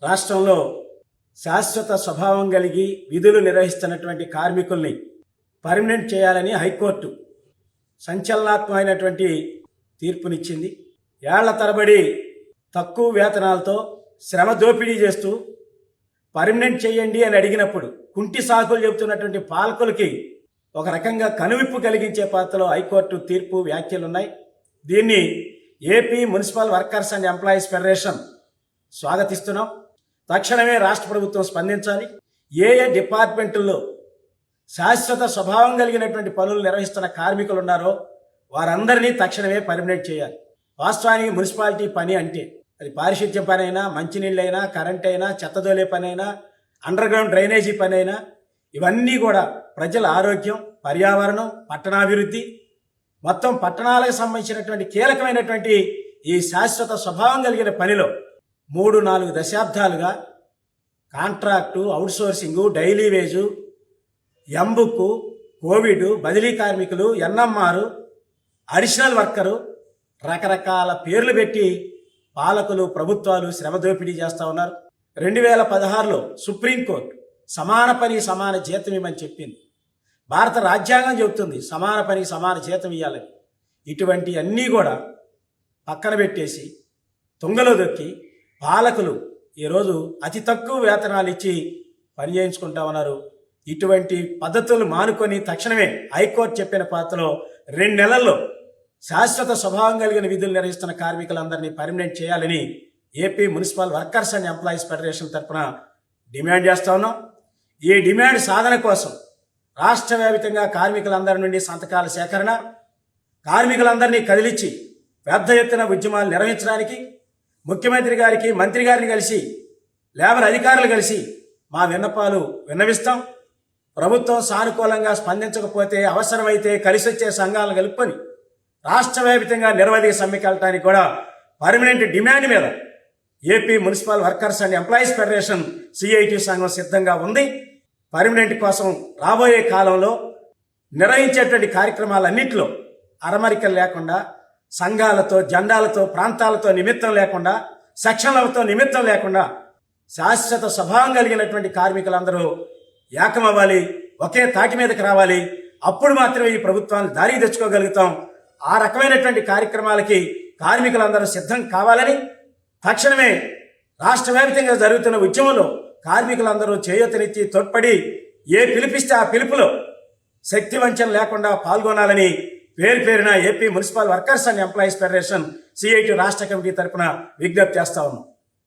రాష్ట్రంలో శాశ్వత స్వభావం కలిగి విధులు నిర్వహిస్తున్నటువంటి కార్మికుల్ని పర్మనెంట్ చేయాలని హైకోర్టు సంచలనాత్మకమైనటువంటి తీర్పునిచ్చింది. ఏళ్ల తరబడి తక్కువ వేతనాలతో శ్రమ దోపిడీ చేస్తూ పర్మనెంట్ చేయండి అని అడిగినప్పుడు కుంటి సాకులు చెబుతున్నటువంటి పాలకులకి ఒక రకంగా కనువిప్పు కలిగించే పాత్రలో హైకోర్టు తీర్పు వ్యాఖ్యలున్నాయి. దీన్ని AP municipal workers and employees federation స్వాగతిస్తున్నాం. తక్షణమే రాష్ట్ర ప్రభుత్వం స్పందించాలి. ఏ డిపార్ట్మెంటుల్లో శాశ్వత స్వభావం కలిగినటువంటి పనులు నిర్వహిస్తున్న కార్మికులు ఉన్నారో వారందరినీ తక్షణమే పర్మనెంట్ చేయాలి. వాస్తవానికి మున్సిపాలిటీ పని అంటే అది పారిశుద్ధ్యం పని అయినా, మంచినీళ్ళైనా, కరెంట్ అయినా, చెత్తదోలే పని అయినా, అండర్ గ్రౌండ్ డ్రైనేజీ పని అయినా, ఇవన్నీ కూడా ప్రజల ఆరోగ్యం, పర్యావరణం, పట్టణాభివృద్ధి, మొత్తం పట్టణాలకు సంబంధించినటువంటి కీలకమైనటువంటి ఈ శాశ్వత స్వభావం కలిగిన పనిలో 3-4 దశాబ్దాలుగా కాంట్రాక్టు, అవుట్సోర్సింగు, డైలీ వేజు, ఎంబుక్, కోవిడ్, బదిలీ కార్మికులు, ఎన్ఎంఆర్, అడిషనల్ వర్కరు, రకరకాల పేర్లు పెట్టి పాలకులు, ప్రభుత్వాలు శ్రమ దోపిడీ చేస్తూ ఉన్నారు. 2016లో సుప్రీంకోర్టు సమాన పని సమాన జీతం ఇవ్వమని చెప్పింది. భారత రాజ్యాంగం చెబుతుంది సమాన పనికి సమాన జీతం ఇవ్వాలని. ఇటువంటి అన్నీ కూడా పక్కన పెట్టేసి తుంగలో దొక్కి పాలకులు ఈరోజు అతి తక్కువ వేతనాలు ఇచ్చి పని చేయించుకుంటా ఉన్నారు. ఇటువంటి పద్ధతులు మానుకొని తక్షణమే హైకోర్టు చెప్పిన పాత్రలో 2 నెలల్లో శాశ్వత స్వభావం కలిగిన విధులు నిర్వహిస్తున్న కార్మికులందరినీ పర్మనెంట్ చేయాలని AP municipal workers and employees federation తరఫున డిమాండ్ చేస్తా ఉన్నాం. ఈ డిమాండ్ సాధన కోసం రాష్ట్ర వ్యాప్తంగా కార్మికులందరి నుండి సంతకాల సేకరణ, కార్మికులందరినీ కదిలించి పెద్ద ఎత్తున ఉద్యమాలు నిర్వహించడానికి ముఖ్యమంత్రి గారికి, మంత్రి గారిని కలిసి, లేబర్ అధికారులు కలిసి మా విన్నపాలు విన్నవిస్తాం. ప్రభుత్వం సానుకూలంగా స్పందించకపోతే అవసరమైతే కలిసి వచ్చే సంఘాలను కలుపుకొని రాష్ట్ర వ్యాప్తంగా నిరవధిక సమ్మెకి వెళ్ళడానికి కూడా పర్మనెంట్ డిమాండ్ మీద AP municipal workers and employees federation CIT సంఘం సిద్ధంగా ఉంది. పర్మనెంట్ కోసం రాబోయే కాలంలో నిర్వహించేటువంటి కార్యక్రమాలన్నింటిలో అరమరికలు లేకుండా, సంఘాలతో, జెండాలతో, ప్రాంతాలతో నిమిత్తం లేకుండా, సెక్షన్లతో నిమిత్తం లేకుండా శాశ్వత స్వభావం కలిగినటువంటి కార్మికులందరూ ఏకమవ్వాలి, ఒకే తాటి మీదకి రావాలి. అప్పుడు మాత్రమే ఈ ప్రభుత్వాన్ని దారికి తెచ్చుకోగలుగుతాం. ఆ రకమైనటువంటి కార్యక్రమాలకి కార్మికులందరూ సిద్ధం కావాలని తక్షణమే రాష్ట్ర వ్యాప్తంగా జరుగుతున్న ఉద్యమంలో కార్మికులందరూ చేయూతనిచ్చి తోడ్పడి ఏ పిలిపిస్తే ఆ పిలుపులో శక్తి వంచన లేకుండా పాల్గొనాలని పేరున AP municipal workers and employees federation CIT రాష్ట్ర కమిటీ తరఫున విజ్ఞప్తి చేస్తా ఉన్నాం.